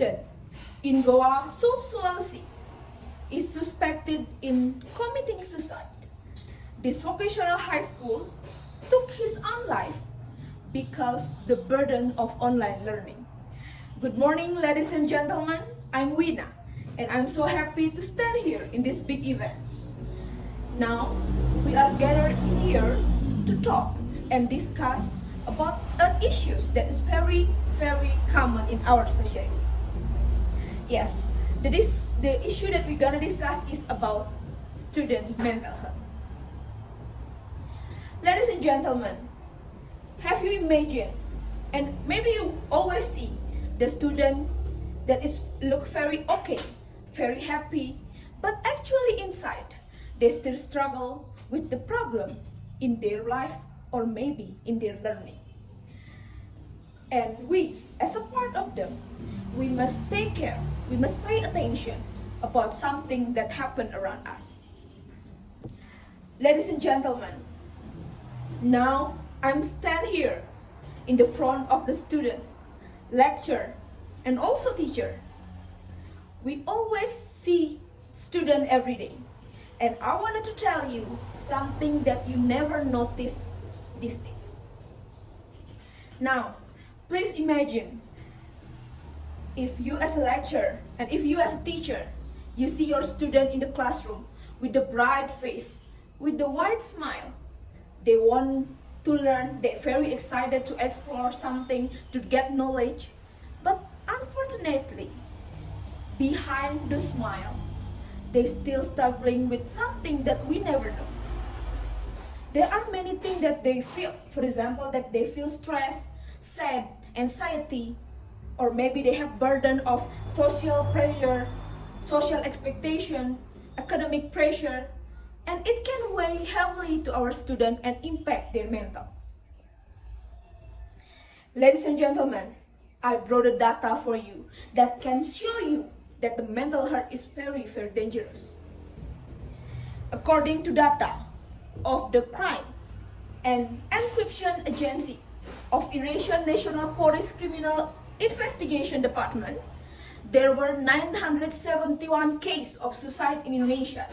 student in Goa, Sulawesi, is suspected in committing suicide. This vocational high school took his own life because the burden of online learning. Good morning, ladies and gentlemen. I'm Wina, and I'm so happy to stand here in this big event. Now, we are gathered in here to talk and discuss about an issue that is very, very common in our society. Yes, the issue that we're gonna discuss is about student mental health. Ladies and gentlemen, have you imagined, and maybe you always see the student that is look very okay, very happy, but actually inside they still struggle with the problem in their life or maybe in their learning. And we, as a part of them, we must take care, we must pay attention about something that happened around us. Ladies and gentlemen, now I'm stand here in the front of the student, lecturer, and also teacher. We always see student every day, and I wanted to tell you something that you never noticed this day. Now, please imagine if you as a lecturer and if you as a teacher, you see your student in the classroom with the bright face, with the wide smile. They want to learn, they're very excited to explore something, to get knowledge. But unfortunately, behind the smile, they still struggling with something that we never know. There are many things that they feel. For example, that they feel stress, sad, anxiety, or maybe they have burden of social pressure, social expectation, academic pressure, and it can weigh heavily to our students and impact their mental. Ladies and gentlemen, I brought the data for you that can show you that the mental health is very, very dangerous. According to data of the Crime and Encryption Agency of Indonesian National Police Criminal Investigation Department, there were 971 cases of suicide in Indonesia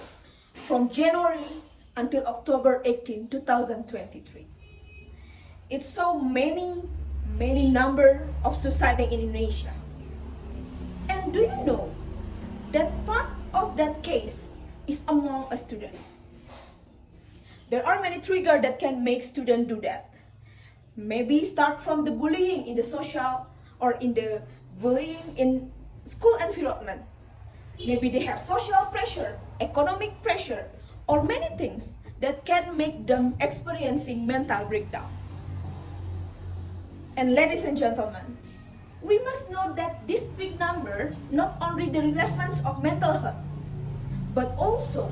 from January until October 18, 2023. It's so many number of suicide in Indonesia. And do you know that part of that case is among a student? There are many triggers that can make students do that. Maybe start from the bullying in the social or in the bullying in school environment. Maybe they have social pressure, economic pressure, or many things that can make them experiencing mental breakdown. And ladies and gentlemen, we must know that this big number not only the relevance of mental health, but also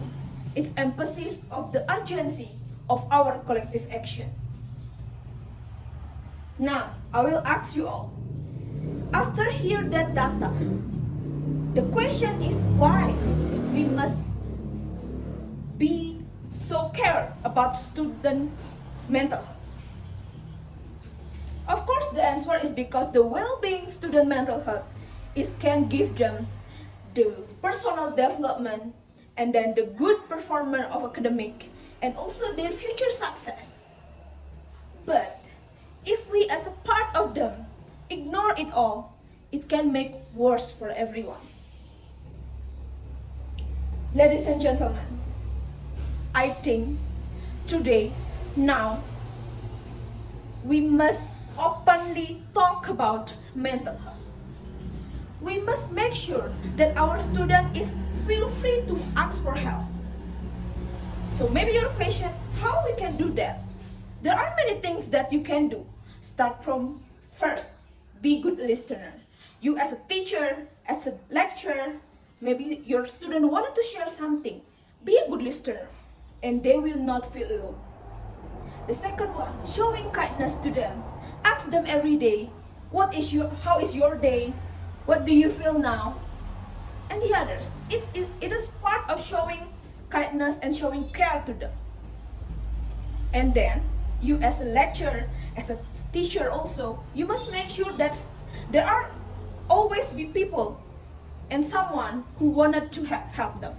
its emphasis of the urgency of our collective action. Now, I will ask you all, after hear that data, the question is why we must be so care about student mental health. Of course, the answer is because the well-being student mental health can give them the personal development and then the good performance of academic and also their future success. But if we as a part of them ignore it all, it can make worse for everyone. Ladies and gentlemen, I think today, now, we must openly talk about mental health. We must make sure that our student is feel free to ask for help. So maybe your question, how we can do that? There are many things that you can do. Start from first, be good listener. You as a teacher, as a lecturer, maybe your student wanted to share something. Be a good listener and they will not feel alone. The second one, showing kindness to them. Ask them every day, how is your day? What do you feel now? And the others. It is part of showing kindness and showing care to them. And then, you as a lecturer, as a teacher also, you must make sure that there are always be people and someone who wanted to help them,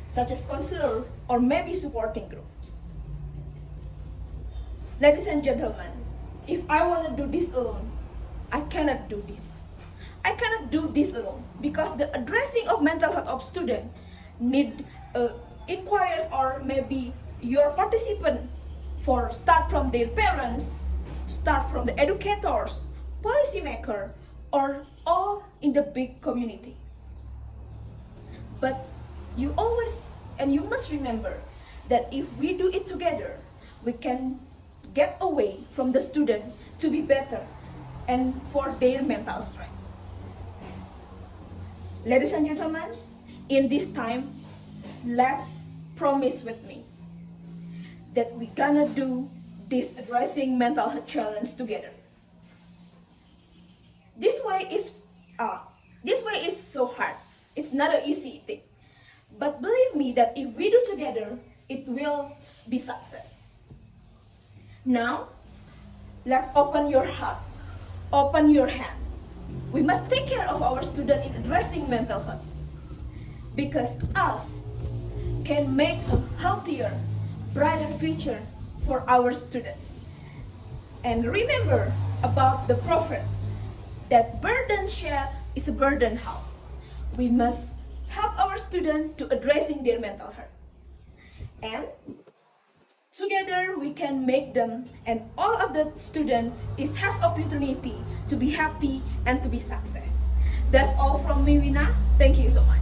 such as counselor or maybe supporting group. Ladies and gentlemen, if I want to do this alone, I cannot do this. I cannot do this alone because the addressing of mental health of student need inquires or maybe your participant for start from their parents, start from the educators, policymaker, or all in the big community. But you always and you must remember that if we do it together, we can get away from the student to be better and for their mental strength. Ladies and gentlemen, in this time, let's promise with me that we're gonna do this addressing mental health challenge together. This way is so hard. It's not an easy thing. But believe me that if we do together, it will be success. Now, let's open your heart, open your hand. We must take care of our student in addressing mental health, because us can make a healthier, brighter future for our student. And remember about the prophet that burden shared is a burden half. We must help our student to addressing their mental health. And together we can make them and all of the student has opportunity to be happy and to be success. That's all from me, Wina. Thank you so much.